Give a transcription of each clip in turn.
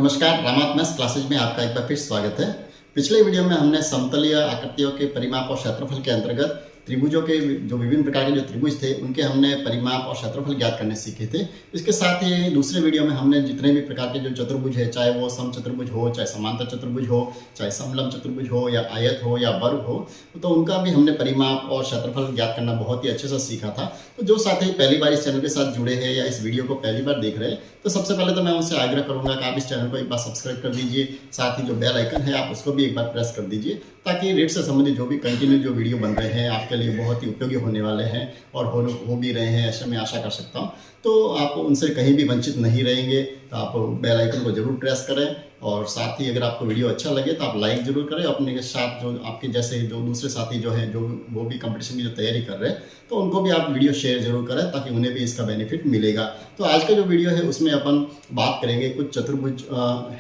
नमस्कार, रामात maths classes में आपका एक बार फिर स्वागत है। पिछले वीडियो में हमने समतलीय आकृतियों के परिमाप और क्षेत्रफल के अंतर्गत त्रिभुजों के जो विभिन्न प्रकार के जो त्रिभुज थे उनके हमने परिमाप और क्षेत्रफल ज्ञात करने सीखे थे। इसके साथ ही दूसरे वीडियो में हमने जितने भी प्रकार के जो चतुर्भुज है, चाहे वो समचतुर्भुज हो, चाहे समांतर चतुर्भुज हो, चाहे समलंब चतुर्भुज हो या आयत हो या वर्ग हो, तो उनका भी हमने परिमाप और क्षेत्रफल ज्ञात करना बहुत ही अच्छे से सीखा था। तो जो साथी पहली बार इस चैनल के साथ जुड़े हैं या इस वीडियो को पहली बार देख रहे हैं, तो सबसे पहले तो मैं उनसे आग्रह करूंगा कि आप इस चैनल को एक बार सब्सक्राइब कर दीजिए। साथ ही जो बेल आइकन है आप उसको भी एक बार प्रेस कर दीजिए, ताकि रेट से संबंधित जो भी कंटिन्यू जो वीडियो बन रहे हैं आपके लिए बहुत ही उपयोगी होने वाले हैं और हो भी रहे हैं, ऐसे मैं आशा कर सकता हूं। तो आप उनसे कहीं भी वंचित नहीं रहेंगे। तो आप बेल आइकन को जरूर प्रेस करें और साथ ही अगर आपको वीडियो अच्छा लगे तो आप लाइक जरूर करें। अपने के साथ जो आपके जैसे जो दूसरे साथी जो हैं, जो वो भी कंपटीशन की जो तैयारी कर रहे हैं, तो उनको भी आप वीडियो शेयर जरूर करें ताकि उन्हें भी इसका बेनिफिट मिलेगा। तो आज का जो वीडियो है उसमें अपन बात करेंगे कुछ चतुर्भुज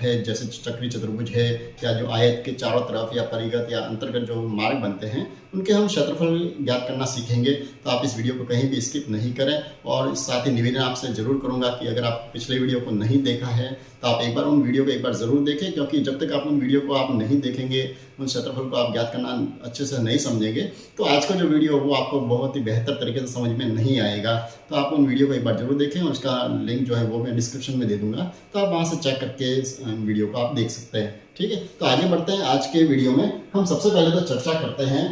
है, जैसे चक्रीय चतुर्भुज है या जो आयत के चारों तरफ या परिगत या अंतर्गत जो मार्ग बनते हैं उनके हम क्षेत्रफल ज्ञात करना सीखेंगे। तो आप इस वीडियो को कहीं भी स्किप नहीं करें। और साथ ही निवेदन आपसे जरूर करूंगा कि अगर आप पिछले वीडियो को नहीं देखा है तो आप एक बार उन वीडियो को एक बार ज़रूर देखें, क्योंकि जब तक आप उन वीडियो को आप नहीं देखेंगे, उन क्षेत्रफल को आप ज्ञात करना अच्छे से नहीं समझेंगे, तो आज का जो वीडियो वो आपको बहुत ही बेहतर तरीके से समझ में नहीं आएगा। तो आप उन वीडियो को एक बार जरूर देखें और उसका लिंक जो है वो मैं डिस्क्रिप्शन में दे दूंगा, तो आप वहाँ से चेक करके इस वीडियो को आप देख सकते हैं। ठीक है, तो आगे बढ़ते हैं। आज के वीडियो में हम सबसे पहले तो चर्चा करते हैं,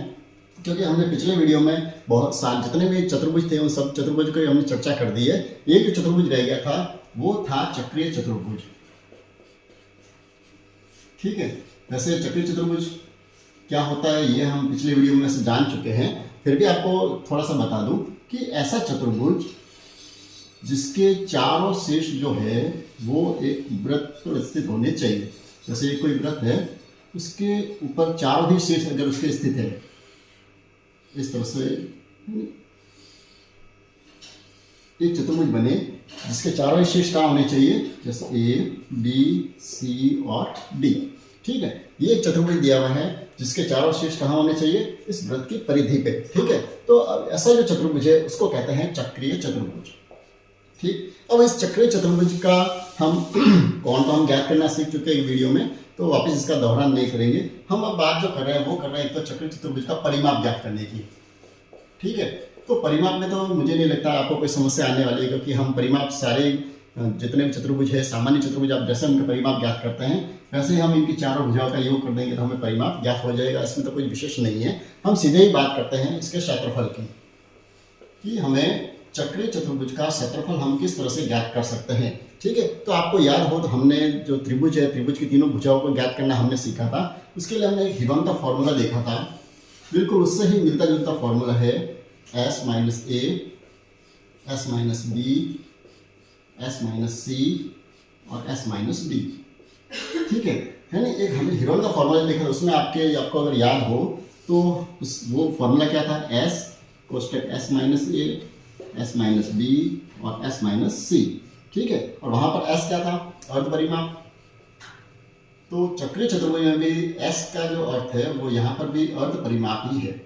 क्योंकि हमने पिछले वीडियो में बहुत सारे जितने भी चतुर्भुज थे उन सब चतुर्भुज को हमने चर्चा कर दी है। एक जो चतुर्भुज रह गया था वो था चक्रीय चतुर्भुज। ठीक है, वैसे चक्रीय चतुर्भुज क्या होता है ये हम पिछले वीडियो में से जान चुके हैं, फिर भी आपको थोड़ा सा बता दूं कि ऐसा चतुर्भुज जिसके चारों शीर्ष जो है वो एक वृत्त पर स्थित होने चाहिए। जैसे कोई वृत्त है, उसके ऊपर चारों ही शीर्ष अगर उसके स्थित है, इस तरह से एक चतुर्भुज बने जिसके चारों शीर्ष कहाँ होने चाहिए, जैसे ए, बी, सी और डी। ठीक है, ये एक चतुर्भुज दिया हुआ है जिसके चारों शीर्ष कहाँ होने चाहिए, इस वृत्त की परिधि पे। ठीक है, तो ऐसा जो चतुर्भुज है उसको कहते हैं चक्रीय चतुर्भुज। ठीक, अब इस चक्रीय चतुर्भुज का हम कौन कौन ज्ञात करना सीख चुके हैं वीडियो में, तो वापस इसका दोहरान नहीं करेंगे। हम अब बात जो कर रहे हैं वो कर रहे हैं एक तो चक्रीय चतुर्भुज का परिमाप ज्ञात करने की। ठीक है, तो परिमाप में तो मुझे नहीं लगता आपको कोई समस्या आने वाली है, क्योंकि हम परिमाप सारे जितने भी चतुर्भुज है, सामान्य चतुर्भुज आप जैसे उनके परिमाप ज्ञात करते हैं वैसे ही हम इनकी चारों भुजाओं का योग कर देंगे तो हमें परिमाप ज्ञात हो जाएगा। इसमें तो कोई विशेष नहीं है। हम सीधे ही बात करते हैं इसके क्षेत्रफल की, कि हमें चक्रीय चतुर्भुज का क्षेत्रफल हम किस तरह से ज्ञात कर सकते हैं। ठीक है, तो आपको याद हो तो हमने जो त्रिभुज है, त्रिभुज की तीनों भुजाओं को ज्ञात करना हमने सीखा था। उसके लिए हमने एक हिबम का फॉर्मूला देखा था, बिल्कुल उससे ही मिलता जुलता फॉर्मूला है s minus A, s minus B, s minus C और s माइनस डी। ठीक है ना, एक हमने हिबम का फॉर्मूला देखा था, उसमें आपको अगर याद हो तो वो फॉर्मूला क्या था, s कोष्टक s minus A, s minus B और s माइनस सी। ठीक है, और वहां पर s क्या था, अर्ध परिमाप। तो चक्रीय चतुर्भुज में भी s का जो अर्थ है वो यहाँ पर भी अर्ध परिमाप ही है।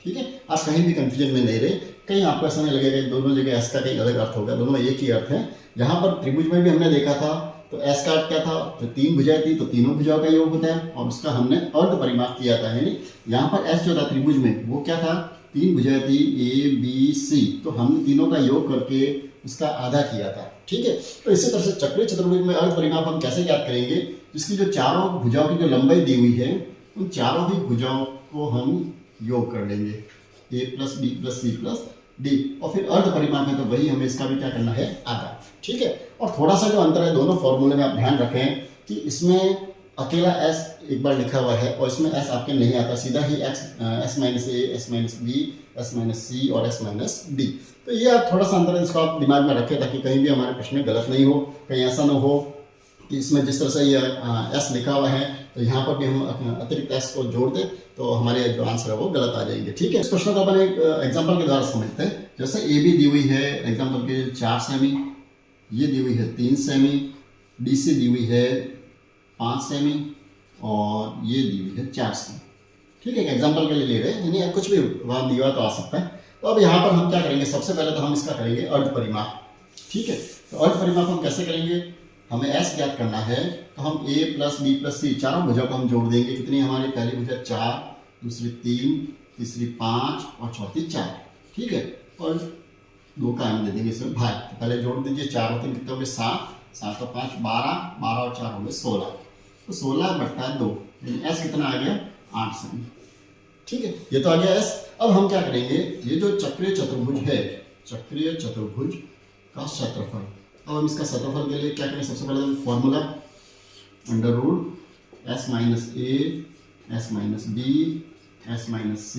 ठीक है, आप कहीं भी कंफ्यूजन में नहीं रहे। कहीं आपको ऐसा नहीं लगेगा दोनों जगह s का कहीं अलग अर्थ होगा, दोनों एक ही अर्थ है। यहाँ पर त्रिभुज में भी हमने देखा था तो s का अर्थ क्या था, जो तीन भुजाएं थी तो तीनों भुजाओं का योग होता है और उसका हमने अर्ध परिमाप किया था। यानी यहाँ पर s जो था त्रिभुज में वो क्या था, तीन भुजाएं थी ए, बी, सी, तो हमने तीनों का योग करके उसका आधा किया था। ठीक है, तो इसी तरह से चक्रीय चतुर्भुज में अर्ध परिमाप हम कैसे ज्ञात करेंगे, जिसकी जो चारों भुजाओं की जो लंबाई दी हुई है उन चारों ही भुजाओं को हम योग कर लेंगे, A plus B plus C plus D, और फिर अर्ध परिमाप है तो वही हमें इसका भी क्या करना है, आधा। ठीक है, और थोड़ा सा जो अंतर है दोनों फॉर्मूले में आप ध्यान रखें कि इसमें अकेला s एक बार लिखा हुआ है और इसमें s आपके नहीं आता, सीधा ही s minus A, s minus B, s minus C और s माइनस डी। तो ये आप थोड़ा सा अंतर है, इसको आप दिमाग में रखें ताकि कहीं भी हमारे प्रश्न में गलत नहीं हो। कहीं ऐसा ना हो कि इसमें जिस तरह से ये s लिखा हुआ है तो यहाँ पर भी हम अतिरिक्त s को जोड़ दें तो हमारे जो आंसर है वो गलत आ जाएंगे। ठीक है, इस प्रश्न को अपन एक एग्जाम्पल के द्वारा समझते हैं। जैसे ए बी दी हुई है एग्जाम्पल के 4 सेमी, ये दी हुई है 3 सेमी, डी सी दी हुई है 5 सेमी और ये दी हुई है 4 सेमी। ठीक है, एग्जाम्पल के लिए ले रहे हैं, यानी कुछ भी वहाँ दिया तो आ सकता है। तो अब यहाँ पर हम क्या करेंगे, सबसे पहले तो हम इसका करेंगे अर्ध परिमाप। ठीक है, तो अर्ध परिमाप हम कैसे करेंगे, हमें एस ज्ञात करना है तो हम ए प्लस बी प्लस सी चारों भुजाओं को हम जोड़ देंगे। कितनी हमारी पहली भुजा 4, दूसरी 3, तीसरी 5 और चौथी 4। ठीक है, और 2 का हम दे देंगे इसमें भाग। तो पहले जोड़ दीजिए, 4 होते हैं कितने हो गए 7, 7 और 5 12, 12 और 4 हो गए 16। तो 16/2 एस कितना आ गया 8 सेमी। ठीक है, ये तो आ गया एस। अब हम क्या करेंगे, ये जो चक्रीय चतुर्भुज है, चक्रीय चतुर्भुज का क्षेत्रफल, अब हम इसका क्षेत्रफल के लिए क्या करें, सबसे पहले तो formula √(s - a, s - b, s - c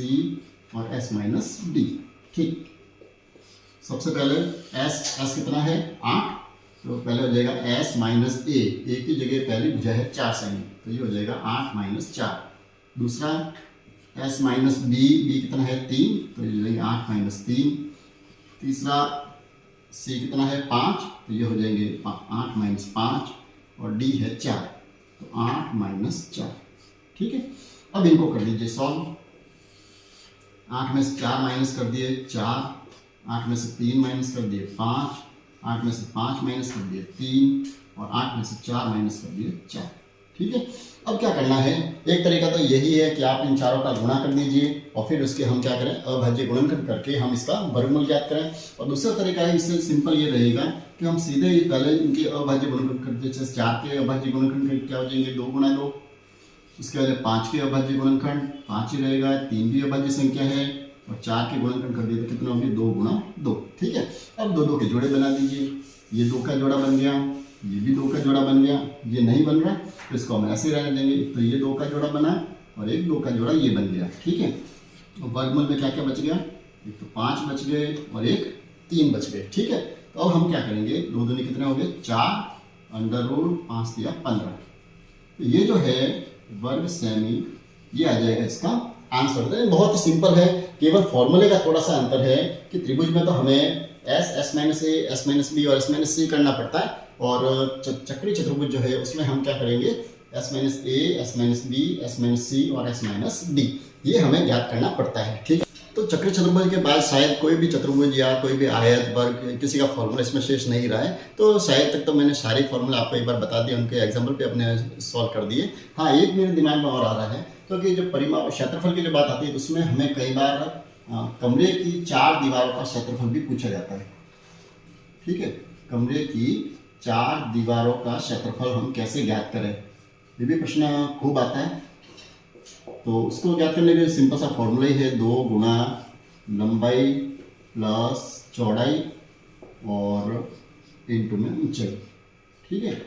और s - d). ठीक, सबसे पहले s कितना है 8, तो पहले हो जाएगा s - a की जगह पहली भुजा है 4 सेमी, तो ये हो जाएगा 8 - 4। दूसरा s - b कितना है 3, तो ये हो जाएगा 8 - 3। तीसरा c कितना है 5, तो ये हो जाएंगे 8 - 5 और d है 4, तो 8 - 4। ठीक है, अब इनको कर लीजिए सॉल्व। 8 में से 4 माइनस कर दिए 4, 8 में से 3 माइनस कर दिए 5, 8 में से 5 माइनस कर दिए 3 और 8 में से 4 माइनस कर दिए 4। ठीक है, अब क्या करना है, एक तरीका तो यही है कि आप इन चारों का गुणा कर दीजिए और फिर उसके हम क्या करें, अभाज्य गुणनखंड करके हम इसका वर्गमूल ज्ञात करें। और दूसरा तरीका है, इससे सिंपल ये रहेगा कि हम सीधे ही पहले इनके अभाज्य गुणनखंड करते, जैसे 4 के अभाज्य गुणनखंड क्या हो जाएंगे 2 × 2, उसके बाद 5 के अभाज्य गुणनखंड 5 ही रहेगा, 3 भी अभाज्य संख्या है और 4 के गुणनखंड कर दिए तो कितना होंगे 2 × 2। ठीक है, अब 2 के जोड़े बना दीजिए, ये 2 का जोड़ा बन गया, ये भी 2 का जोड़ा बन गया, ये नहीं बन रहा तो इसको हम ऐसे रहने देंगे। तो ये 2 का जोड़ा बना और एक 2 का जोड़ा ये बन गया। ठीक है, और वर्गमूल में क्या क्या बच गया, एक तो 5 बच गए और एक 3 बच गए। ठीक है, तो अब हम क्या करेंगे, 2 दूनी कितने हो गए 4, √5 दिया 15, तो ये जो है वर्ग सेमी ये आ जाएगा इसका आंसर। बहुत ही सिंपल है, केवल फॉर्मूले का थोड़ा सा अंतर है कि त्रिभुज में तो हमें s - a, s - b और s - c करना पड़ता है, और चक्रीय चतुर्भुज जो है उसमें हम क्या करेंगे s - a, s - b, s - c और s - d, ये हमें ज्ञात करना पड़ता है। ठीक है, तो चक्रीय चतुर्भुज के बाद शायद कोई भी चतुर्भुज या कोई भी आयत वर्ग किसी का फॉर्मूला इसमें शेष नहीं रहा है, तो शायद तक तो मैंने सारे फॉर्मूला आपको एक बार बता दिए, उनके एग्जाम्पल पे अपने सॉल्व कर दिए। हाँ, एक मेरे दिमाग में और आ रहा है, क्योंकि जब परिमाप क्षेत्रफल की जो बात आती है तो उसमें हमें कई बार कमरे की 4 दीवारों का क्षेत्रफल भी पूछा जाता है। ठीक है, कमरे की 4 दीवारों का क्षेत्रफल हम कैसे ज्ञात करें, ये भी प्रश्न खूब आता है। तो उसको ज्ञात करने के लिए सिंपल सा फॉर्मूला ही है, 2 गुणा लंबाई प्लस चौड़ाई और इंटू में ऊंचाई। ठीक है,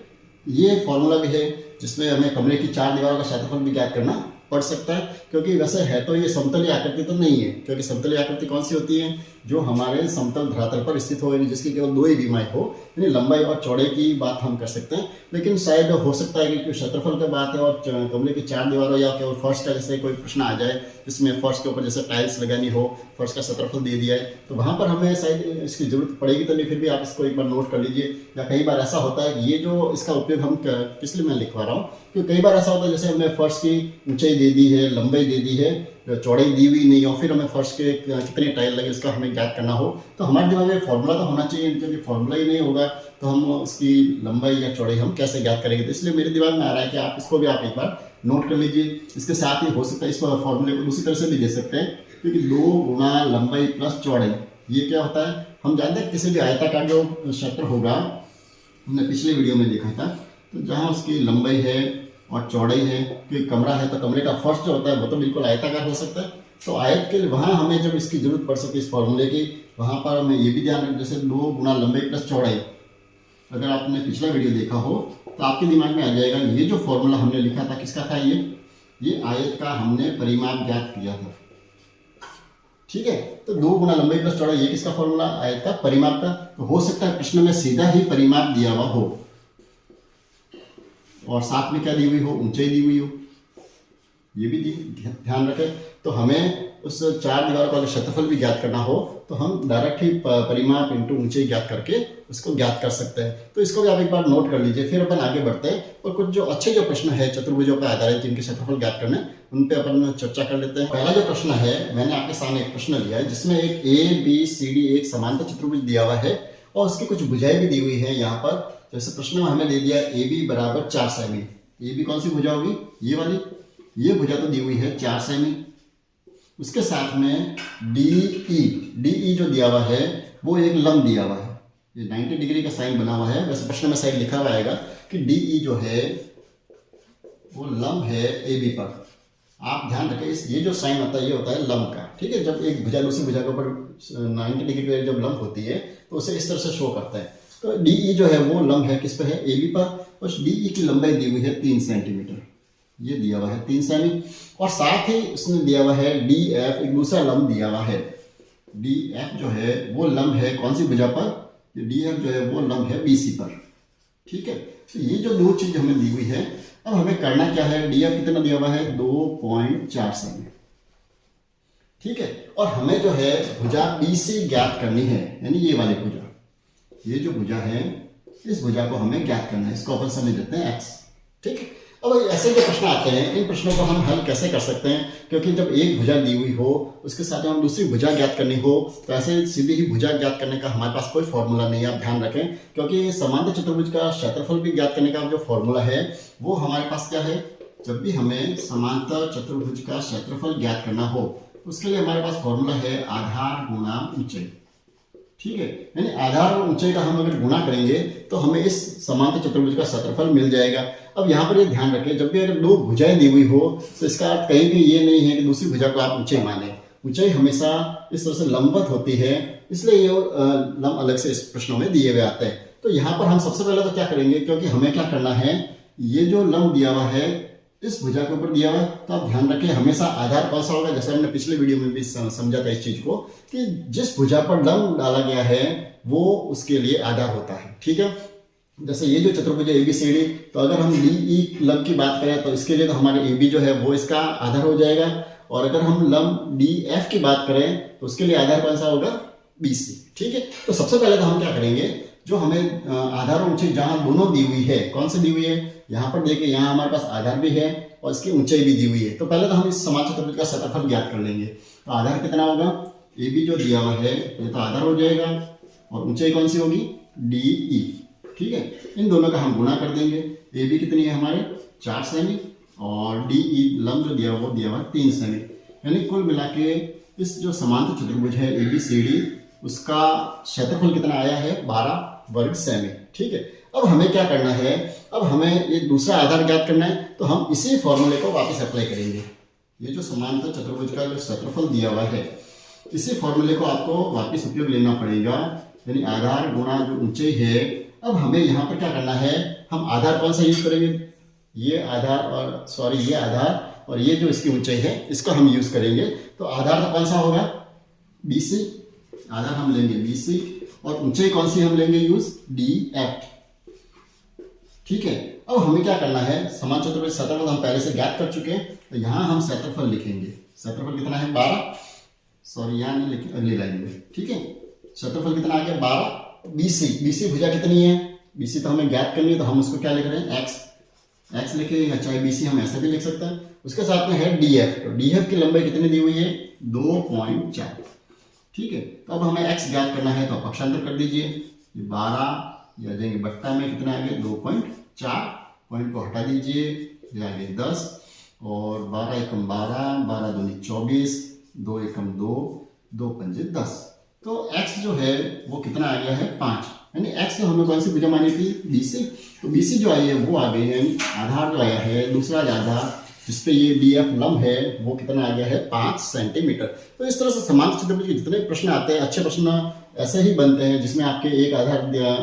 ये फॉर्मूला भी है जिसमें हमें कमरे की 4 दीवारों का क्षेत्रफल भी ज्ञात करना पड़ सकता है, क्योंकि वैसे है तो ये समतलीय आकृति तो नहीं है, क्योंकि समतलीय आकृति कौन सी होती है, जो हमारे समतल धरातल पर स्थित हो, जिसकी केवल 2 ही विमाएं हो, यानी लंबाई और चौड़ाई की बात हम कर सकते हैं। लेकिन शायद हो सकता है कि क्षेत्रफल की बात है और कमरे की 4 दीवारों या केवल फर्श का जैसे कोई प्रश्न आ जाए जिसमें फर्श के ऊपर जैसे टाइल्स लगानी हो, फर्श का क्षेत्रफल दे दिया है, तो वहाँ पर हमें शायद इसकी जरूरत पड़ेगी तो नहीं, फिर भी आप इसको एक बार नोट कर लीजिए। या कई बार ऐसा होता है कि ये जो इसका उपयोग हम किस लिए मैं लिखवा रहा हूँ, क्योंकि कई बार ऐसा होता है जैसे हमें फर्श की ऊंचाई दे दी है, लंबाई दे दी है, चौड़ाई दी हुई नहीं, और फिर हमें फर्श के कितने टाइल लगे उसका हमें ज्ञात करना हो, तो हमारे दिमाग में फॉर्मूला तो होना चाहिए, क्योंकि फॉर्मूला ही नहीं होगा तो हम उसकी लंबाई या चौड़ाई हम कैसे ज्ञात करेंगे। तो इसलिए मेरे दिमाग में आ रहा है कि आप इसको भी आप एक बार नोट कर लीजिए। इसके साथ ही हो सकता है इस फॉर्मूले को दूसरी तरह से भी दे सकते हैं, क्योंकि 2 गुणा लंबाई प्लस चौड़ाई, ये क्या होता है, हम जानते हैं किसी भी आयताकार जो क्षेत्र होगा, हमने पिछले वीडियो में देखा था, तो जहाँ उसकी लंबाई है और चौड़ाई है, क्योंकि कमरा है तो कमरे का फर्श जो होता है वो तो बिल्कुल आयताकार हो सकता है, तो आयत के लिए वहाँ हमें जब इसकी जरूरत पड़ सके इस फॉर्मूले की, वहाँ पर हमें ये भी ध्यान रखें, जैसे 2 गुणा लंबाई प्लस चौड़ाई, अगर आपने पिछला वीडियो देखा हो तो आपके दिमाग में आ जाएगा ये जो फॉर्मूला हमने लिखा था किसका था, ये आयत का हमने परिमाप ज्ञात किया था। ठीक है, तो 2 गुणा लंबाई प्लस चौड़ाई, ये किसका फॉर्मूला, आयत का परिमाप का। तो हो सकता है प्रश्न में सीधा ही परिमाप दिया हुआ हो और साथ में क्या दी हुई हो, ऊंचाई दी हुई हो, ये भी ध्यान रखें। तो हमें उस 4 दीवारों का क्षेत्रफल भी ज्ञात करना हो तो हम डायरेक्ट ही परिमाप इंटू ऊंचाई ज्ञात करके उसको ज्ञात कर सकते हैं। तो इसको भी आप एक बार नोट कर लीजिए, फिर अपन आगे बढ़ते हैं और कुछ जो अच्छे जो प्रश्न है चतुर्भुजों पर आधारित जिनके क्षेत्रफल ज्ञात करने, उन पे अपन चर्चा कर लेते हैं। पहला जो प्रश्न है, मैंने आपके सामने एक प्रश्न लिया है जिसमें एक ABCD एक समांतर चतुर्भुज दिया हुआ है और उसकी कुछ भुजाएं भी दी हुई है यहाँ पर। जैसे प्रश्न में हमें दे दिया ए बी बराबर 4 सेमी। ए बी कौन सी भुजा होगी? ये वाली। ये भुजा तो दी हुई है 4 सेमी। उसके साथ में डी जो दिया हुआ है वो एक लंब दिया हुआ है। ये 90 डिग्री का साइन बना हुआ है। वैसे प्रश्न में साइड लिखा हुआ आएगा कि डी जो है वो लंब है ए बी पर। आप ध्यान रखें, इस ये जो साइन होता है ये होता है लंब का। ठीक है, जब एक भुजा दूसरी भुजा के ऊपर 90 डिग्री पे जब लंब होती है तो उसे इस तरह से शो करता है। तो डी जो है वो लंब है किस पे है? ए बी पर। और डी की लंबाई दी हुई है 3 सेंटीमीटर। ये दिया हुआ है 3 सेमी। और साथ ही उसने दिया हुआ है डी एफ, एक दूसरा लंब दिया हुआ है। डी एफ जो है वो लंब है कौन सी भुजा पर? डी एफ जो है वो लंब है बी सी पर। ठीक है, तो ये जो दो चीज हमें दी हुई है, अब हमें करना क्या है? डी एफ कितना दिया हुआ है? 2.4 सेमी। ठीक है, और हमें जो है भुजा बी सी ज्ञात करनी है, यानी ये वाली भुजा। ये जो भुजा है इस भुजा को हमें ज्ञात करना है। इसको अपन समझ लेते हैं एक्स। ठीक है, अब ऐसे जो प्रश्न आते हैं इन प्रश्नों को हम हल कैसे कर सकते हैं? क्योंकि जब एक भुजा दी हुई हो उसके साथ हम दूसरी भुजा ज्ञात करनी हो तो ऐसे सीधी ही भुजा ज्ञात करने का हमारे पास कोई फॉर्मूला नहीं है। आप ध्यान रखें, क्योंकि समांतर चतुर्भुज का क्षेत्रफल भी ज्ञात करने का जो फॉर्मूला है वो हमारे पास क्या है? जब भी हमें समांतर चतुर्भुज का क्षेत्रफल ज्ञात करना हो उसके लिए हमारे पास फॉर्मूला है आधार गुणा ऊंचाई। ठीक है, यानी आधार और ऊंचाई का हम अगर गुणा करेंगे तो हमें इस समांतर चतुर्भुज का क्षेत्रफल मिल जाएगा। अब यहाँ पर ये ध्यान रखें, जब भी अगर दो भुजाएं दी हुई हो तो इसका अर्थ कहीं भी ये नहीं है कि दूसरी भुजा को आप ऊंचाई माने। ऊंचाई हमेशा इस तरह से लंबवत होती है, इसलिए ये लंब अलग से इस प्रश्नों में दिए हुए आते हैं। तो यहाँ पर हम सबसे पहले तो क्या करेंगे, क्योंकि हमें क्या करना है, ये जो लंब दिया हुआ है इस भुजा के ऊपर दिया हुआ है, तो आप ध्यान रखें हमेशा आधार कौन सा होगा? जैसे हमने पिछले वीडियो में भी समझा था इस चीज को कि जिस भुजा पर लंब डाला गया है वो उसके लिए आधार होता है। ठीक है, जैसे ये जो चतुर्भुज है ABCD, तो अगर हम DE लंब की बात करें तो इसके लिए तो हमारे AB जो है वो इसका आधार हो जाएगा। और अगर हम लंब DF की बात करें तो उसके लिए आधार कौन सा होगा? BC। ठीक है, तो सबसे पहले तो हम क्या करेंगे, जो हमें आधार और ऊंचाई जहां दोनों दी हुई है, कौन सी दी हुई है? यहाँ पर देखिए, यहाँ हमारे पास आधार भी है और इसकी ऊंचाई भी दी हुई है। तो पहले तो हम इस समांतर चतुर्भुज का क्षेत्रफल ज्ञात कर लेंगे। तो आधार कितना होगा? AB जो दिया हुआ है ये तो आधार हो जाएगा और ऊंचाई कौन सी होगी? DE। ठीक है, इन दोनों का हम गुणा कर देंगे। AB कितनी है हमारे? 4 सेमी और DE लंब जो दिया हुआ वो दिया हुआ 3 सेमी। यानी कुल मिला के इस जो समांतर चतुर्भुज है ABCD उसका क्षेत्रफल कितना आया है? 12 वर्ग सेमी। ठीक है, अब हमें क्या करना है? अब हमें ये दूसरा आधार ज्ञात करना है, तो हम इसी फॉर्मूले को वापस अप्लाई करेंगे। ये जो समांतर चतुर्भुज का जो क्षेत्रफल दिया हुआ है इसी फॉर्मूले को आपको वापस उपयोग लेना पड़ेगा, यानी आधार गुणा जो ऊंचाई है। अब हमें यहाँ पर क्या करना है, हम आधार कौन सा यूज करेंगे? ये आधार और ये आधार और ये जो इसकी ऊंचाई है इसका हम यूज करेंगे। तो आधार तो कौन सा होगा? BC। आधार हम लेंगे BC और ऊंचाई कौन सी हम लेंगे यूज? DF। ठीक है, अब हमें क्या करना है, समान चतुर्भुज क्षेत्रफल हम पहले से ज्ञात कर चुके हैं, तो यहाँ हम क्षेत्रफल लिखेंगे। क्षेत्रफल कितना है? 12। यहाँ नहीं लिखे, अगली लाइन में। ठीक है, क्षेत्रफल कितना आ गया? 12। BC भुजा कितनी है? BC तो हमें ज्ञात करनी है, तो हम उसको क्या लिख रहे हैं? X लिखे, या चाहे BC हम ऐसे भी लिख सकते हैं। उसके साथ में है DF। तो DF की लंबाई कितनी दी हुई है? 2.4। ठीक है, तो अब हमें x ज्ञात करना है, तो आप पक्षांतर कर दीजिए। ये 12 या जाएंगे बट्टा में कितना आ गया? 2.4। पॉइंट को हटा दीजिए, ये आ गए 10 और 12 एकम 12, 12 दूनी 24, 2 एकम 2, 2 पंजे 10। तो x जो है वो कितना आ गया है? 5। यानी x जो हमें कौन सी भुजा मानी थी? BC। तो BC जो आई है वो आ गई है, यानी आधार जो आया है दूसरा आधार जिसपे ये DF लंब है वो कितना आ गया है? 5 सेंटीमीटर। तो इस तरह से समांतर चतुर्भुज के जितने प्रश्न आते हैं, अच्छे प्रश्न ऐसे ही बनते हैं जिसमें आपके एक आधार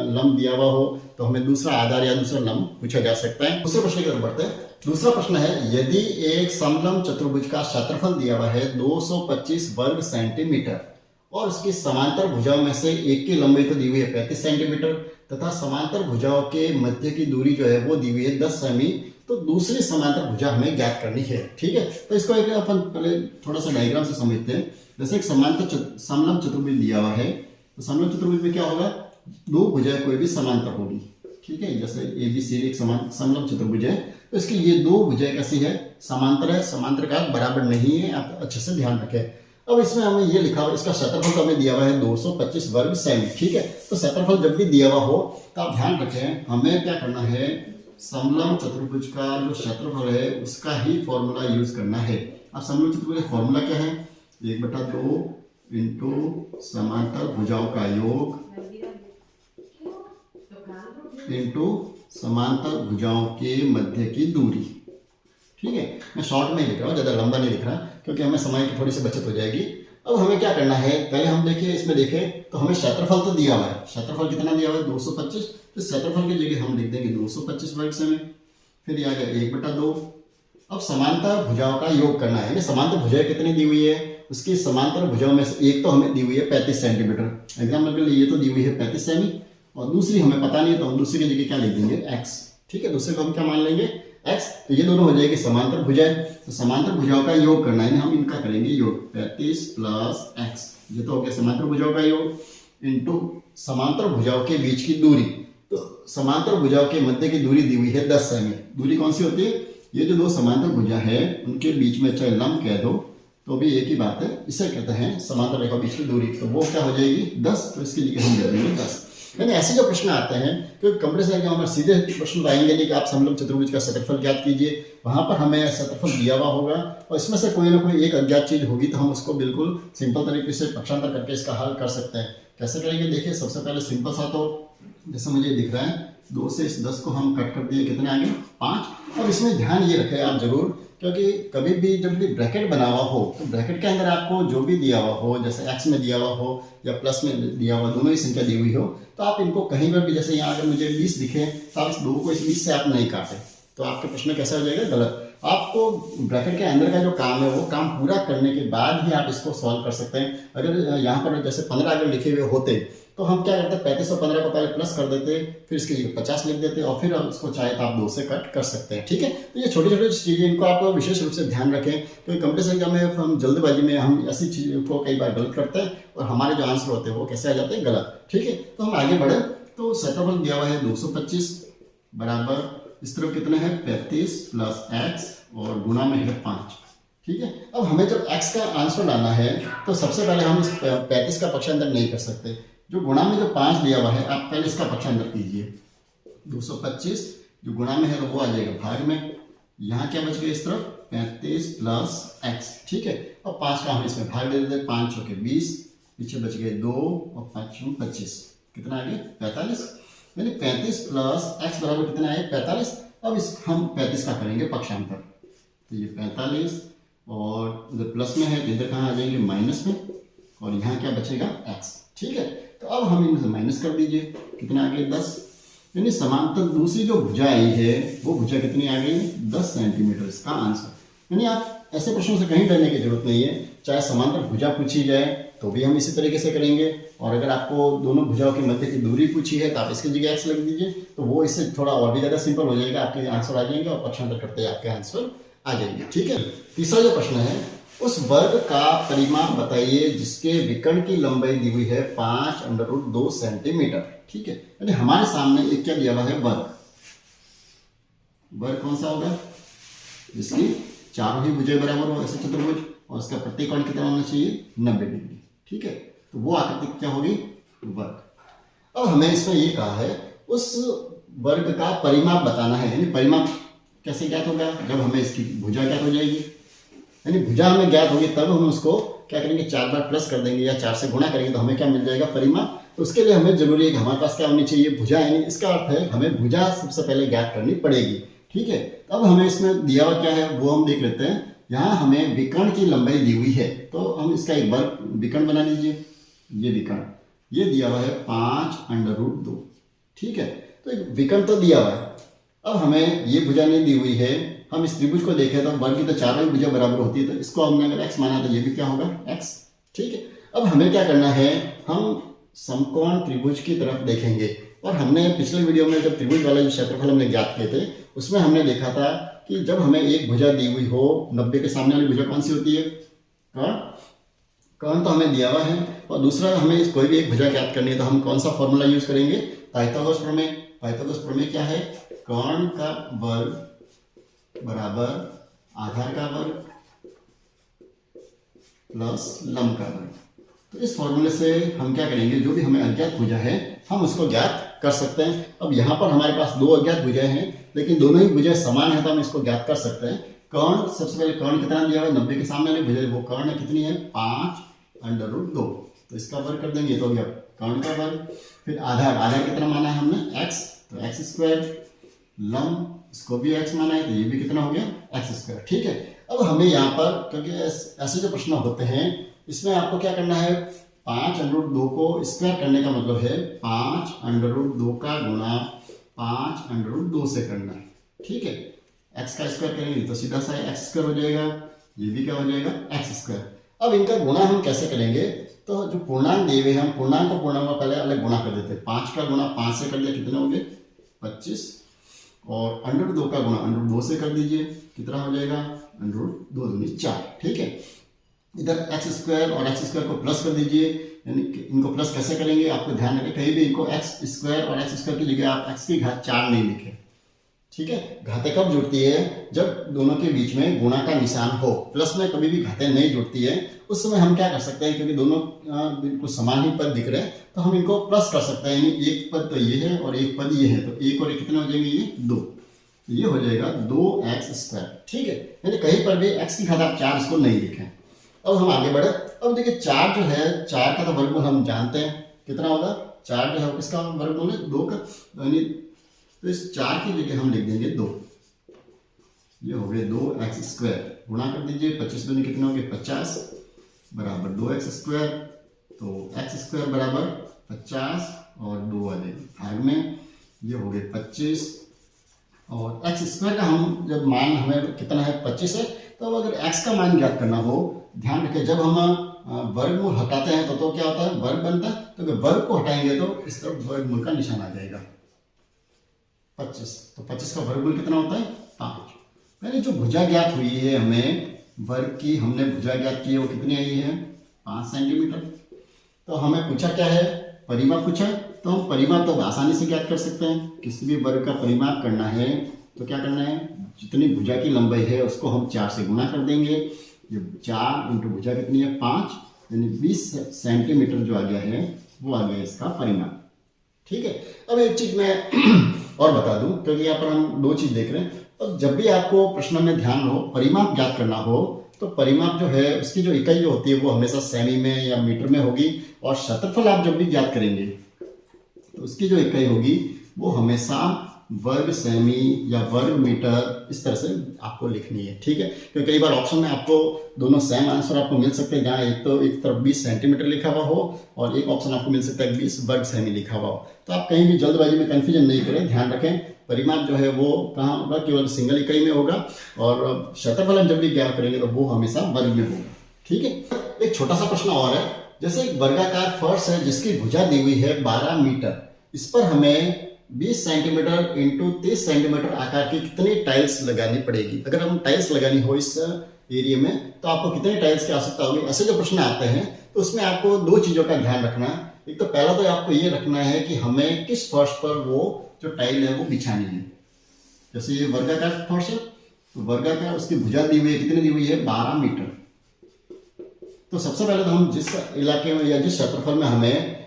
लंब दिया हुआ हो तो हमें दूसरा आधार या दूसरा लंब पूछा जा सकता है। दूसरे प्रश्न की तरफ बढ़ते हैं। दूसरा प्रश्न है, यदि एक समलंब चतुर्भुज का क्षेत्रफल दिया हुआ है 225 वर्ग सेंटीमीटर और उसकी समांतर भुजाओं में से एक की लंबाई तो दी हुई है 35 सेंटीमीटर तथा समांतर भुजाओं के मध्य की दूरी जो है वो दी हुई है 10 सेमी, तो दूसरी समांतर भुजा हमें ज्ञात करनी है। ठीक है, तो इसको एक अपन पहले थोड़ा सा डायग्राम से समझते हैं। जैसे एक समलंब चतुर्भुज दिया हुआ है, तो समलंब चतुर्भुज में क्या होगा? दो भुजाएं कोई भी समांतर होगी। ठीक है, जैसे ABCD एक समलंब चतुर्भुज है, तो इसकी ये दो भुजाएं कैसी है? समांतर है। समांतर का बराबर नहीं है, आप अच्छे से ध्यान रखें। अब इसमें हमें ये लिखा हुआ, इसका क्षेत्रफल तो हमें दिया हुआ है 225 वर्ग सेमी, ठीक है। तो क्षेत्रफल जब भी दिया हुआ हो तो आप ध्यान रखें हमें क्या करना है, समलंब चतुर्भुज का जो क्षेत्रफल है उसका ही फॉर्मूला यूज करना है। अब समलंब चतुर्भुज का फॉर्मूला क्या है, 1/2 इंटू समांतर भुजाओं का योग इंटू समांतर भुजाओं के मध्य की दूरी, ठीक है। मैं शॉर्ट में ही लिख रहा हूँ, ज़्यादा लंबा नहीं लिख रहा क्योंकि हमें समय की थोड़ी सी बचत हो जाएगी। अब हमें क्या करना है, पहले हम देखिए इसमें देखें तो हमें क्षेत्रफल तो दिया हुआ है, क्षेत्रफल कितना दिया हुआ है 225, तो क्षेत्रफल की जगह हम लिख देंगे 225 वर्ग सेमी, फिर ये आ गया 1/2। अब समांतर भुजाओं का योग करना है, समांतर भुजाएं कितनी दी हुई है, उसकी समांतर भुजाओं में से एक तो हमें दी हुई है 35 सेंटीमीटर, एग्जाम्पल के लिए ये तो दी हुई है 35 सेमी, और दूसरी हमें पता नहीं है तो हम दूसरी की जगह क्या लिख देंगे x, ठीक है। दूसरे को हम क्या मान लेंगे x, तो ये दोनों हो जाएगी समांतर भुजाएं। तो समांतर भुजाओं का योग करना है, हम इनका करेंगे योग 35 प्लस x, ये तो हो गया समांतर भुजाओं का योग इंटू समांतर भुजाओं के बीच की दूरी। तो समांतर भुजाओं के मध्य की दूरी दी हुई है 10 सेमी। दूरी कौन सी होती है, ये जो दो समांतर भुजा है उनके बीच में चाहे लंब कह दो तो भी एक ही बात है, इसे कहते हैं समांतर रेखा बीच की दूरी। तो वो क्या हो जाएगी 10, तो इसके लिए हम दे देंगे 10। यानी ऐसे जो प्रश्न आते हैं क्योंकि कंप्यूटर एग्जाम में सीधे प्रश्न आएंगे नहीं कि आप समलंब चतुर्भुज का क्षेत्रफल ज्ञात कीजिए, वहां पर हमें क्षेत्रफल दिया हुआ होगा और इसमें से कोई ना कोई एक अज्ञात चीज होगी तो हम उसको बिल्कुल सिंपल तरीके से पक्षांतर करके इसका हल कर सकते हैं। कैसे करेंगे, देखिए सबसे पहले सिंपल सा, तो जैसे मुझे दिख रहा है 2 से इस 10 को हम कट कर दिए, कितने आगे 5। अब इसमें ध्यान ये रखें आप जरूर, क्योंकि कभी भी जब भी ब्रैकेट बना हुआ हो तो ब्रैकेट के अंदर आपको जो भी दिया हुआ हो, जैसे x में दिया हुआ हो या प्लस में दिया हुआ, दोनों ही संख्या दी हुई हो, तो आप इनको कहीं पर भी, जैसे यहाँ अगर मुझे 20 दिखे तो आप इस 2 को इस 20 से आप नहीं काटें, तो आपके प्रश्न कैसा हो जाएगा गलत। आपको ब्रैकेट के अंदर का जो काम है वो काम पूरा करने के बाद ही आप इसको सॉल्व कर सकते हैं। अगर यहाँ पर जैसे 15 अगर लिखे हुए होते तो हम क्या करते, 35 और 15 को पहले प्लस कर देते, फिर इसकी जगह 50 लिख देते और फिर उसको चाहे तो आप 2 से कट कर सकते हैं, ठीक है। तो ये छोटी छोटी चीज़ें, इनको आप विशेष रूप से ध्यान रखें, क्योंकि कंप्यूटर एग्जाम में हम जल्दबाजी में हम ऐसी चीज़ों को कई बार गलत करते हैं और हमारे जो आंसर होते हैं वो कैसे आ जाते हैं गलत, ठीक है। तो हम आगे बढ़े, तो क्षेत्रफल दिया हुआ है 225 बराबर इस तरफ कितने हैं 35 प्लस x और गुना में है 5, ठीक है। अब हमें जब x का आंसर डालना है तो सबसे पहले हम इस 35 का पक्षांतर नहीं कर सकते, जो गुणा में जो 5 दिया हुआ है आप पहले इसका पक्षांतर कीजिए। 225 जो गुणा में है तो वो आ जाएगा भाग में, यहाँ क्या बच गया इस तरफ 35 प्लस x, ठीक है। और 5 का हम इसमें भाग दे देते, 5 चौके 20, पीछे बच गए 2 और 5 25, कितना आ गया 45, यानी 35 प्लस x बराबर कितना है 45। अब इस हम 35 का करेंगे पक्षांतर, तो ये 45 और उधर प्लस में है तो इधर कहाँ आ जाएंगे माइनस में, और यहाँ क्या बचेगा x, ठीक है। तो अब हम इनमें से माइनस कर दीजिए, कितना आ गया 10, यानी समांतर दूसरी जो भुजा आई है वो भुजा कितनी आ गई 10 सेंटीमीटर, इसका आंसर। यानी आप ऐसे प्रश्नों से कहीं डरने की जरूरत नहीं है, चाहे समांतर भुजा पूछी जाए तो भी हम इसी तरीके से करेंगे, और अगर आपको दोनों भुजाओं के मध्य की दूरी पूछी है तो आप इसकी जगह x लग दीजिए, तो वो इससे थोड़ा और भी ज़्यादा सिंपल हो जाएगा, आपके आंसर आ जाएंगे और पक्षांतर करते आपके आंसर आ जाएंगे, ठीक है। तीसरा जो प्रश्न है, उस वर्ग का परिमाण बताइए जिसके विकर्ण की लंबाई दी हुई है 5√2 सेंटीमीटर, ठीक है। यानी हमारे सामने एक क्या दिया हुआ है वर्ग, वर्ग कौन सा होगा जिसकी चारों ही भुजाएं बराबर हो, ऐसे चतुर्भुज, और उसका प्रत्येक कोण कितना होना चाहिए 90 डिग्री, ठीक है। तो वो आकृति क्या होगी वर्ग। अब हमें इसमें ये कहा है उस वर्ग का परिमाप बताना है, यानी परिमाप कैसे ज्ञात होगा, जब हमें इसकी भुजा ज्ञात हो जाएगी, यानी भुजा हमें ज्ञात होगी तब हम उसको क्या करेंगे 4 बार प्लस कर देंगे या 4 से गुणा करेंगे तो हमें क्या मिल जाएगा परिमाप। तो उसके लिए हमें जरूरी है कि हमारे पास क्या होनी चाहिए भुजा, यानी इसका अर्थ है हमें भुजा सबसे पहले ज्ञात करनी पड़ेगी, ठीक है। अब हमें इसमें दिया हुआ क्या है वो हम देख लेते हैं। यहाँ हमें विकर्ण की लंबाई दी हुई है, तो हम इसका एक बार विकर्ण बना लीजिए, ये विकर्ण ये दिया हुआ है 5√2, ठीक है। तो एक विकर्ण तो दिया हुआ है, अब हमें ये भुजा नहीं दी हुई है, हम इस त्रिभुज को देखें तो वर्ग की तो चारों ही भुजा बराबर होती है, तो इसको हमने अगर x माना तो ये भी क्या होगा x, ठीक है। अब हमें क्या करना है, हम समकोण त्रिभुज की तरफ देखेंगे, और हमने पिछले वीडियो में जब त्रिभुज वाला जो क्षेत्रफल हमने ज्ञात किए थे उसमें हमने देखा था कि जब हमें एक भुजा दी हुई हो, 90 के सामने वाली भुजा कौन सी होती है कर्ण, कर्ण तो हमें दिया हुआ है, और दूसरा हमें कोई भी एक भुजा ज्ञात करनी है तो हम कौन सा फॉर्मूला यूज करेंगे पाइथागोरस प्रमेय। पाइथागोरस प्रमेय क्या है, कर्ण का वर्ग बराबर आधार का वर्ग प्लस लंब का वर्ग। तो इस फॉर्मूले से हम क्या करेंगे, जो भी हमें अज्ञात भुजा है हम उसको ज्ञात कर सकते हैं। अब यहाँ पर हमारे पास दो अज्ञात भुजाएं हैं, लेकिन दोनों ही भुजाएं समान है तो हम इसको ज्ञात कर सकते हैं। कर्ण, सबसे पहले कर्ण कितना दिया हुआ है, 90 के सामने वाली भुजा वो कर्ण कितनी है, 5√2। तो इसका वर्ग कर देंगे तो हो गया कर्ण का वर्ग। फिर आधार, आधार कितना माना है हमने, x, तो x स्क्वायर। लंब, इसको भी x माना है तो ये भी कितना हो गया, x स्क्वायर। ठीक है, अब हमें यहाँ पर, क्योंकि ऐसे जो प्रश्न होते हैं इसमें आपको क्या करना है, 5√2 को स्क्वायर करने का मतलब है 5√2 का गुणा 5√2 से करना है। ठीक है, x का स्क्वायर करेंगे तो सीधा सा x स्क्वायर हो जाएगा, ये भी क्या हो जाएगा, x स्क्वायर। अब इनका गुणा हम कैसे करेंगे, तो जो पूर्णांक दिए हुए हम पूर्णांक को पूर्णांक में पहले अलग गुणा कर देते हैं। 5 का गुणा 5 से कर दिया, कितने हो गए, 25। और √2 का गुणा √2 से कर दीजिए, कितना हो जाएगा, √2 दूनी 4। ठीक है, इधर x स्क्वायर और x स्क्वायर को प्लस कर दीजिए। यानी कि इनको प्लस कैसे करेंगे, आपको ध्यान रखें कहीं भी इनको x स्क्वायर और x स्क्वायर की जगह आप x की घात 4 नहीं लिखें। ठीक है, घातें कब जुड़ती है, जब दोनों के बीच में गुणा का निशान हो। प्लस में कभी भी घातें नहीं जुड़ती है, उस समय हम क्या कर सकते हैं, क्योंकि दोनों बिल्कुल समान ही पद दिख रहे हैं तो हम इनको प्लस कर सकते हैं। यानी एक पद तो ये है और एक पद ये है, तो एक और एक कितने हो जाएंगे, ये 2, ये हो जाएगा 2x स्क्वायर। ठीक है, यानी कहीं पर भी x की घात आप 4 इसको नहीं लिखें। अब हम आगे बढ़े। अब देखिए 4 जो है, 4 का तो वर्गमूल हम जानते हैं कितना होगा, 4 जो है किसका वर्गमूल है, 2 का। यानी तो इस 4 की जगह हम लिख देंगे 2, ये हो गए 2x स्क्वायर। गुणा कर दीजिए, 25 में कितने हो गए, 50 बराबर 2x स्क्वायर। तो x स्क्वायर बराबर 50 और 2 आ जाएगी भाग में, ये हो गए 25। और x स्क्वायर का हम जब मान हमें कितना है, 25 है, तो अब अगर x का मान ज्ञात करना हो, ध्यान रखें जब हम वर्गमूल हटाते हैं तो क्या होता है, वर्ग बनता है। तो अगर वर्ग को हटाएंगे तो इस तरफ वर्गमूल का निशान आ जाएगा 25। तो 25 का वर्गमूल कितना होता है, 5। यानी जो भुजा ज्ञात हुई है हमें वर्ग की, हमने भुजा ज्ञात की है वो कितनी आई है, 5 सेंटीमीटर। तो हमें पूछा क्या है, परिमाप पूछा, तो हम परिमाप तो आसानी से ज्ञात कर सकते हैं। किसी भी वर्ग का परिमाप करना है तो क्या करना है, जितनी भुजा की लंबाई है उसको हम 4 से गुणा कर देंगे। ये 4 इंटू भुजा कितनी है, 5, यानी 20 सेंटीमीटर जो आ गया है वो आ गया इसका परिमाप। ठीक है, अब एक चीज मैं और बता दूं, क्योंकि यहाँ पर हम 2 चीज देख रहे हैं। अब जब भी आपको प्रश्न में ध्यान हो, परिमाप ज्ञात करना हो, तो परिमाप जो है उसकी जो इकाई जो होती है वो हमेशा सेमी में या मीटर में होगी। और क्षेत्रफल आप जब भी ज्ञात करेंगे तो उसकी जो इकाई होगी वो हमेशा वर्ग सेमी या वर्ग मीटर इस तरह से आपको लिखनी है। ठीक है, क्योंकि कई बार ऑप्शन में आपको दोनों सेम आंसर आपको मिल सकते हैं, जहाँ एक तरफ 20 सेंटीमीटर लिखा हुआ हो और एक ऑप्शन आपको मिल सकता है 20 वर्ग सेमी लिखा हुआ हो। तो आप कहीं भी जल्दबाजी में कंफ्यूजन नहीं करें, ध्यान रखें परिमाप जो है वो कहाँ होगा, केवल सिंगल इकाई में होगा। और क्षेत्रफल हम जब भी ज्ञात करेंगे तो वो हमेशा वर्ग में होगा। ठीक है, एक छोटा सा प्रश्न और है, जैसे एक वर्गाकार फर्श है जिसकी भुजा दी हुई है 12 मीटर, इस पर हमें 20 सेंटीमीटर इंटू 30 सेंटीमीटर आकार की कितनी टाइल्स लगानी पड़ेगी। अगर हम टाइल्स लगानी हो इस एरिया में तो आपको कितने टाइल्स की आवश्यकता होगी। ऐसे जो प्रश्न आते हैं तो उसमें आपको 2 चीज़ों का ध्यान रखना है। एक तो पहला तो आपको ये रखना है कि हमें किस फर्श पर वो जो टाइल है वो बिछानी है। जैसे ये वर्गाकार फर्श है तो वर्गाकार उसकी भुजा दी हुई है, कितनी दी हुई है, 12 मीटर। तो सबसे पहले तो हम जिस इलाके में या जिस क्षेत्रफल में हमें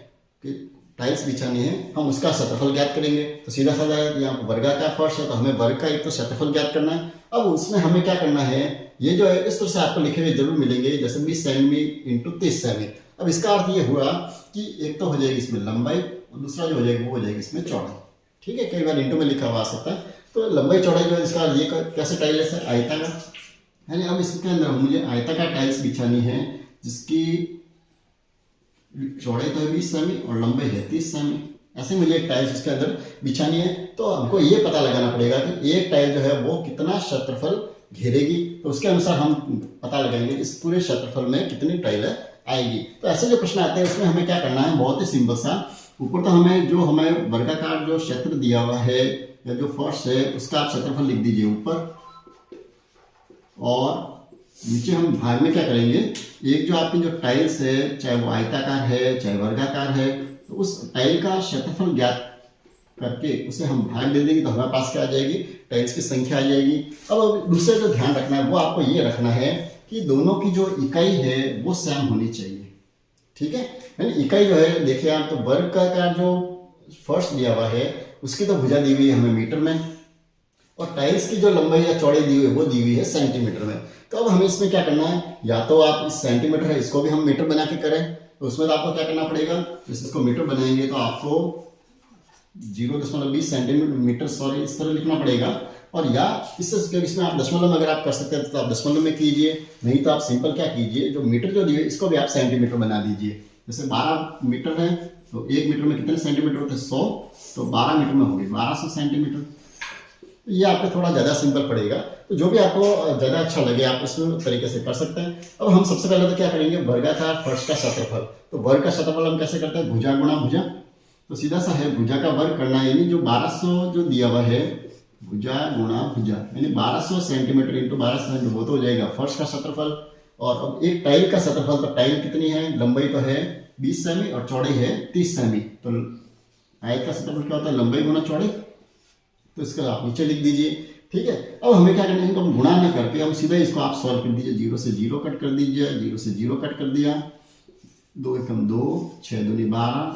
टाइल्स बिछानी है हम उसका क्षेत्रफल ज्ञात करेंगे। तो सीधा साधा यहाँ वर्गाकार फर्श है तो हमें वर्ग का एक तो क्षेत्रफल ज्ञात करना है। अब उसमें हमें क्या करना है, ये जो है इस तरह से आपको लिखे हुए जरूर मिलेंगे, जैसे 20 सेमी इंटू 30 सेमी। अब इसका अर्थ ये हुआ कि एक तो हो जाएगी इसमें लंबाई और दूसरा जो हो जाएगी वो हो जाएगी इसमें चौड़ाई। ठीक है, कई बार इंटू में लिखा हुआ आ सकता है। तो लंबाई चौड़ाई जो है इसका ये कैसे टाइल है, आयताकार, यानी अब इसके अंदर मुझे आयताकार टाइल्स बिछानी है जिसकी चौड़ाई तो है 20 सेमी और लंबाई है 30 सेमी। ऐसे मुझे एक टाइल्स इसके अंदर बिछानी है। तो हमको ये पता लगाना पड़ेगा कि एक टाइल जो है वो कितना क्षेत्रफल घेरेगी, तो उसके अनुसार हम पता लगाएंगे इस पूरे क्षेत्रफल में कितनी टाइल आएगी। तो ऐसे जो प्रश्न आते हैं उसमें हमें क्या करना है, बहुत ही सिंपल सा, ऊपर तो हमें वर्गाकार जो क्षेत्र दिया हुआ है या जो फर्श है उसका आप क्षेत्रफल लिख दीजिए ऊपर, और नीचे हम भाग में क्या करेंगे, एक जो आपकी जो टाइल्स है चाहे वो आयताकार है चाहे वर्गाकार है, तो उस टाइल का क्षेत्रफल ज्ञात करके उसे हम भाग दे देंगे तो हमारे पास क्या आ जाएगी, टाइल्स की संख्या आ जाएगी। अब दूसरे जो ध्यान रखना है वो आपको ये रखना है कि दोनों की जो इकाई है वो सेम होनी चाहिए। ठीक है, यानी इकाई जो है देखिए आप, तो वर्ग का जो फर्श दिया हुआ है उसकी तो भुजा दी हुई है हमें मीटर में, और टाइल्स की जो लंबाई या चौड़ाई दी हुई है वो दी हुई है सेंटीमीटर में। तो अब हमें इसमें क्या करना है, या तो आप इस सेंटीमीटर है इसको भी हम मीटर बना के करें, तो उसमें तो आपको क्या करना पड़ेगा, इसको मीटर बनाएंगे तो आपको 0.20 सेंटीमीटर सॉरी इस तरह लिखना पड़ेगा। और या इसमें आप दशमलव अगर आप कर सकते हैं तो आप दशमलव में कीजिए, नहीं तो आप सिंपल क्या कीजिए, जो मीटर जो दिए इसको भी आप सेंटीमीटर बना दीजिए। जैसे 12 मीटर है तो 1 मीटर में कितने सेंटीमीटर होते हैं, 100, तो 12 मीटर में होगी 1200 सेंटीमीटर। ये आपको थोड़ा ज़्यादा सिंपल पड़ेगा, तो जो भी आपको ज़्यादा अच्छा लगे आप इस तरीके से कर सकते हैं। अब हम सबसे पहले तो क्या करेंगे, वर्गाकार फर्श का क्षेत्रफल। तो वर्ग का क्षेत्रफल हम कैसे करते हैं, भुजा गुणा भुजा। तो सीधा सा है, भुजा का वर्ग करना है, यानी जो 1200 जो दिया हुआ है भुजा गुणा भुजा, यानी 1200 सेंटीमीटर इंटू 1200 सेंटीमीटर, वो तो हो जाएगा फर्श का क्षेत्रफल। और अब एक टाइल का क्षेत्रफल, तो टाइल कितनी है, लंबाई तो है 20 सेमी और चौड़ाई है 30 सेमी। तो आयत का क्षेत्रफल क्या होता है, लंबाई गुणा चौड़ाई, तो इसका आप नीचे लिख दीजिए। ठीक है, अब हमें क्या करना है, इनको हम गुणा न करके हम सीधा इसको आप सॉल्व कर दीजिए। 0 से 0 कट कर दीजिए, 0 से 0 कट कर दिया, 2 एकम 2, 6 दूनी 12,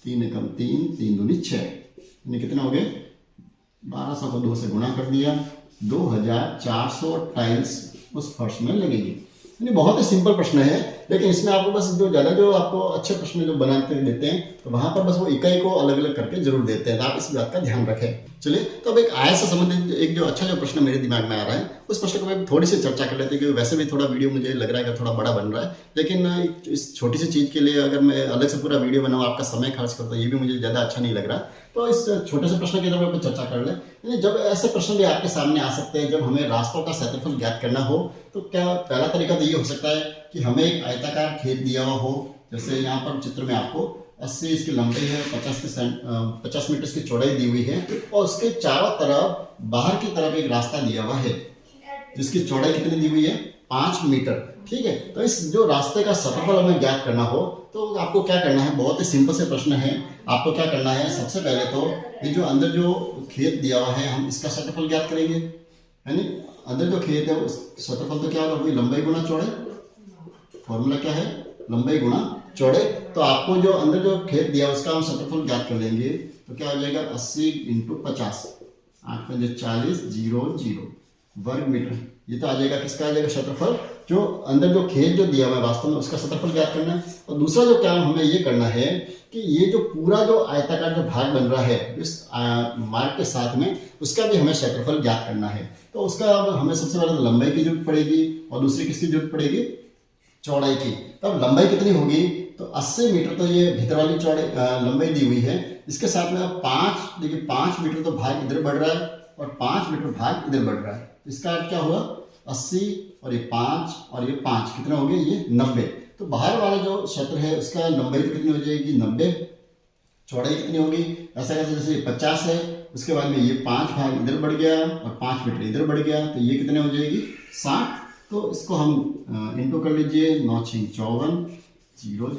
3 एकम 3, 3 दूनी 6, यानी कितना हो गए 1200 को 2 से गुणा कर दिया, 2400 टाइल्स उस फर्श में लगेगी। यानी बहुत ही सिंपल प्रश्न है, लेकिन इसमें आपको बस जो ज़्यादा जो आपको अच्छे प्रश्न जो बनाते देते हैं तो वहाँ पर बस वो इकाई को अलग अलग करके जरूर देते हैं, तो आप इस बात का ध्यान रखें। चलिए, तो अब एक आय से संबंधित एक जो अच्छा जो प्रश्न मेरे दिमाग में आ रहा है उस प्रश्न को मैं थोड़ी सी चर्चा कर लेते हैं, क्योंकि वैसे भी थोड़ा वीडियो मुझे लग रहा है कि थोड़ा बड़ा बन रहा है, लेकिन इस छोटी सी चीज़ के लिए अगर मैं अलग से पूरा वीडियो बनाऊँ, आपका समय खर्च करता हूँ, ये भी मुझे ज़्यादा अच्छा नहीं लग रहा। तो इस छोटे से प्रश्न के तरफ चर्चा कर लें। यानी जब ऐसे प्रश्न भी आपके सामने आ सकते हैं, जब हमें रास्तों का क्षेत्रफल ज्ञात करना हो, तो क्या पहला तरीका तो ये हो सकता है कि हमें एक आयताकार खेत दिया हुआ हो, जैसे यहाँ पर चित्र में आपको 80 इसकी लंबाई है, 50 मीटर की चौड़ाई दी हुई है, और उसके चारों तरफ बाहर की तरफ एक रास्ता दिया हुआ है जिसकी चौड़ाई कितनी दी हुई है, 5 मीटर। ठीक है, तो इस जो रास्ते का क्षेत्रफल हमें ज्ञात करना हो तो आपको क्या करना है, बहुत ही सिंपल से प्रश्न है। आपको क्या करना है, सबसे पहले तो ये जो अंदर जो खेत दिया हुआ है हम इसका क्षेत्रफल ज्ञात करेंगे, यानी अंदर जो खेत है उस क्षेत्रफल तो क्या होगा, लंबाई गुणा चौड़ाई। फॉर्मूला क्या है, लंबाई गुणा चौड़ाई। तो आपको जो अंदर जो खेत दिया उसका हम क्षेत्रफल ज्ञात कर लेंगे, तो क्या हो जाएगा 80 × 50, 8 × 40, 0 वर्ग मीटर। ये तो आ जाएगा, किसका आ जाएगा क्षेत्रफल, जो अंदर जो खेत जो दिया हुआ है वास्तव में उसका क्षेत्रफल ज्ञात करना है। और दूसरा जो काम हमें ये करना है कि ये जो पूरा जो आयताकार जो भाग बन रहा है इस मार्ग के साथ में, उसका भी हमें क्षेत्रफल ज्ञात करना है। तो उसका हमें सबसे पहले लंबाई की जरूरत पड़ेगी और दूसरी किसकी जरूरत पड़ेगी, चौड़ाई की। तब लंबाई कितनी होगी, तो 80 मीटर तो ये भीतर वाली चौड़ाई लंबाई दी हुई है, इसके साथ में 5, देखिए 5 मीटर तो भाग इधर बढ़ रहा है और 5 मीटर भाग इधर बढ़ रहा है। इसका अर्थ क्या हुआ, 80 और ये 5 और ये 5 कितना हो गया, ये 90। तो बाहर वाला जो क्षेत्र है उसका लंबाई तो कितनी हो जाएगी, 90, चौड़ाई कितनी होगी, ऐसा कैसे, जैसे ये 50 है, उसके बाद में ये 5 भाग इधर बढ़ गया और 5 मीटर इधर बढ़ गया, तो ये कितने हो जाएगी 60। तो इसको हम इंटू कर लीजिए, 9 × 54, 0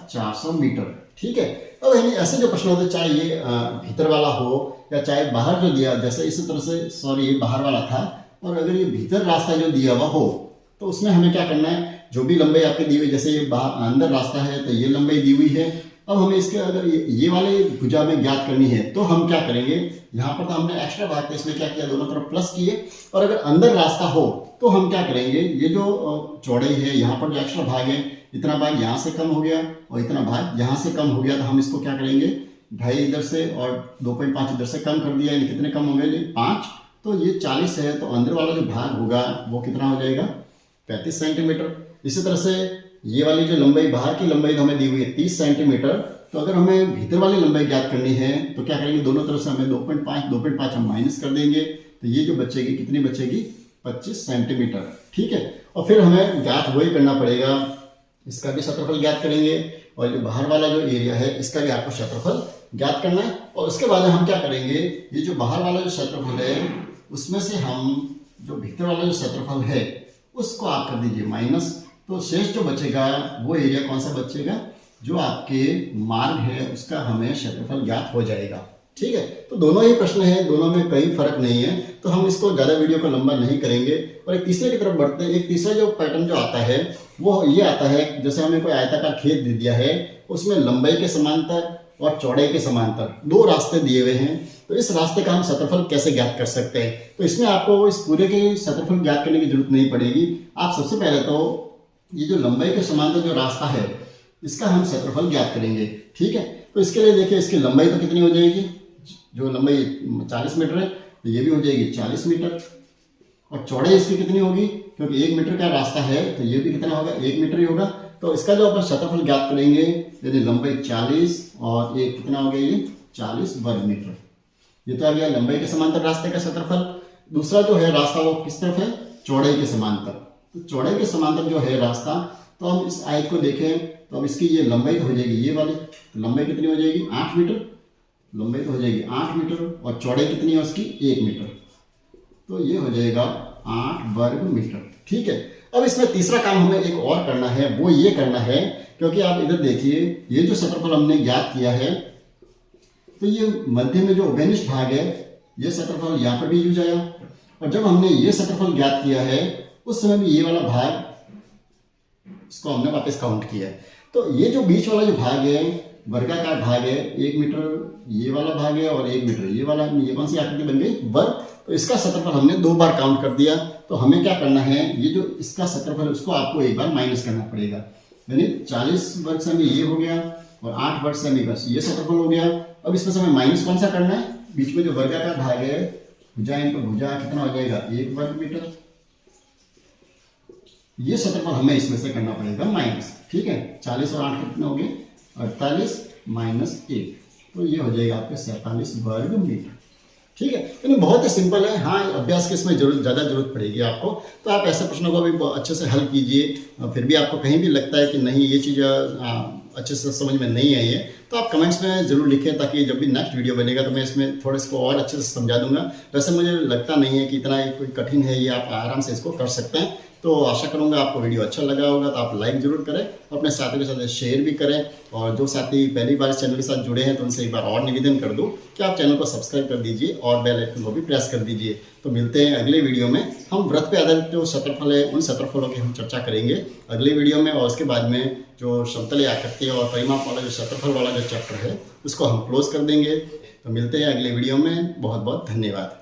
5400 मीटर। ठीक है, अब यानी ऐसे जो प्रश्न होते, चाहे ये भीतर वाला हो या चाहे बाहर जो दिया, जैसे इसी तरह से, सॉरी ये बाहर वाला था, और अगर ये भीतर रास्ता जो दिया हुआ हो तो उसमें हमें क्या करना है, जो भी लंबाई आपकी दी हुई, जैसे ये बाहर अंदर रास्ता है तो ये लंबाई दी हुई है। अब हमें इसके अगर ये वाले भुजा में ज्ञात करनी है तो हम क्या करेंगे, यहाँ पर तो हमने एक्स्ट्रा भाग था इसमें क्या किया, दोनों तरफ प्लस किए। और अगर अंदर रास्ता हो तो हम क्या करेंगे, ये जो चौड़ाई है यहाँ पर जो एक्स्ट्रा भाग है, इतना भाग यहाँ से कम हो गया और इतना भाग यहाँ से कम हो गया, तो हम इसको क्या करेंगे, 2.5 इधर से और 2.5 इधर से कम कर दिया, यानी कितने कम हो गए, 5। तो ये 40 है, तो अंदर वाला जो भाग होगा वो कितना हो जाएगा, 35 सेंटीमीटर। इसी तरह से ये वाली जो लंबाई, बाहर की लंबाई तो हमें दी हुई है 30 सेंटीमीटर। तो अगर हमें भीतर वाली लंबाई ज्ञात करनी है तो क्या करेंगे, दोनों तरफ से हमें 2.5 हम माइनस कर देंगे, तो ये जो बचेगी कितनी बचेगी, 25 सेंटीमीटर। ठीक है, और फिर हमें ज्ञात वही करना पड़ेगा, इसका भी क्षेत्रफल ज्ञात करेंगे और जो बाहर वाला जो एरिया है इसका भी आपको क्षेत्रफल ज्ञात करना है। और उसके बाद हम क्या करेंगे, ये जो बाहर वाला जो क्षेत्रफल है उसमें से हम जो भीतर वाला जो क्षेत्रफल है उसको आप कर दीजिए माइनस, तो शेष जो बचेगा वो एरिया कौन सा बचेगा, जो आपके मार्ग है उसका हमें क्षेत्रफल ज्ञात हो जाएगा। ठीक है। तो दोनों ही प्रश्न है, दोनों में कोई फर्क नहीं है, तो हम इसको ज़्यादा वीडियो को लंबा नहीं करेंगे और एक तीसरे की तरफ बढ़ते हैं। एक तीसरा जो पैटर्न जो आता है वो ये आता है, जैसे हमें कोई आयताकार खेत दे दिया है, उसमें लंबाई के समांतर और चौड़ाई के समांतर दो रास्ते दिए हुए हैं, तो इस रास्ते का हम क्षेत्रफल कैसे ज्ञात कर सकते हैं। तो इसमें आपको इस पूरे के क्षेत्रफल ज्ञात करने की जरूरत नहीं पड़ेगी। आप सबसे पहले तो ये जो लंबाई के समांतर जो रास्ता है इसका हम क्षेत्रफल ज्ञात करेंगे, ठीक है। तो इसके लिए देखिए, इसकी लंबाई तो कितनी हो जाएगी, जो लंबाई 40 मीटर है तो ये भी हो जाएगी 40 मीटर, और चौड़ाई इसकी कितनी होगी, क्योंकि 1 मीटर का रास्ता है तो ये भी कितना होगा, 1 मीटर ही होगा। तो इसका जो अपन क्षेत्रफल ज्ञात करेंगे, यदि लंबाई 40 और एक कितना हो गया, ये 40 वर्ग मीटर। ये तो आ गया लंबाई के समांतर रास्ते का क्षेत्रफल। दूसरा जो है रास्ता वो किस तरफ है, चौड़ाई के समांतर। तो चौड़ाई के समांतर जो है रास्ता, तो हम इस आयत को देखें तो अब इसकी ये लंबाई तो हो जाएगी ये वाली, तो लंबाई कितनी हो जाएगी 8 मीटर, लंबाई तो हो जाएगी 8 मीटर, और चौड़ाई कितनी है उसकी 1 मीटर, तो ये हो जाएगा 8 वर्ग मीटर, ठीक है। अब इसमें तीसरा काम हमें एक और करना है, वो ये करना है, क्योंकि आप इधर देखिए ये जो क्षेत्रफल हमने ज्ञात किया है, तो ये मध्य में जो उभयनिष्ठ भाग है ये क्षेत्रफल यहाँ पर भी यूज आया, और जब हमने ये क्षेत्रफल ज्ञात किया है उस समय भी ये वाला भाग इसको हमने वापस काउंट किया है। तो ये जो बीच वाला जो भाग है वर्गाकार भाग है, 1 मीटर ये वाला भाग है और 1 मीटर ये वाला, ये कौन सी आकृति बन गई, वर्ग। तो इसका क्षेत्रफल हमने 2 बार काउंट कर दिया। तो हमें क्या करना है, ये जो इसका क्षेत्रफल उसको आपको एक बार माइनस करना पड़ेगा, यानी 40 वर्ग से हमें ये हो गया और 8 वर्ग से हमें बस ये क्षेत्रफल हो गया। अब इसमें से हमें माइनस कौन सा करना है, बीच में जो वर्गाकार भाग है भुजा इन पर भुजा कितना हो जाएगा 1 वर्ग मीटर, ये क्षेत्रफल हमें इसमें से करना पड़ेगा माइनस, ठीक है। 40 और 8 कितना हो गए 48 माइनस 1, तो ये हो जाएगा आपके 47 वर्ग मीटर, ठीक है। यानी बहुत ही सिंपल है। हाँ, अभ्यास की इसमें ज़्यादा जरूरत पड़ेगी आपको, तो आप ऐसे प्रश्नों को भी अच्छे से हल कीजिए। फिर भी आपको कहीं भी लगता है कि नहीं ये चीज़ अच्छे से समझ में नहीं आई है, तो आप कमेंट्स में ज़रूर लिखें, ताकि जब भी नेक्स्ट वीडियो बनेगा तो मैं इसमें थोड़ा इसको और अच्छे से समझा दूंगा। वैसे मुझे लगता नहीं है कि इतना कोई कठिन है, ये आप आराम से इसको कर सकते हैं। तो आशा करूंगा आपको वीडियो अच्छा लगा होगा, तो आप लाइक जरूर करें, अपने साथियों के साथ शेयर भी करें, और जो साथी पहली बार चैनल के साथ जुड़े हैं तो उनसे एक बार और निवेदन कर दूं कि आप चैनल को सब्सक्राइब कर दीजिए और बेल आइकन को भी प्रेस कर दीजिए। तो मिलते हैं अगले वीडियो में। हम वृत्त पे आधारित जो क्षेत्रफल है उन क्षेत्रफलों की हम चर्चा करेंगे अगले वीडियो में, और उसके बाद में जो समतल आकृति और परिमाप वाला जो क्षेत्रफल वाला जो चैप्टर है उसको हम क्लोज कर देंगे। तो मिलते हैं अगले वीडियो में। बहुत बहुत धन्यवाद।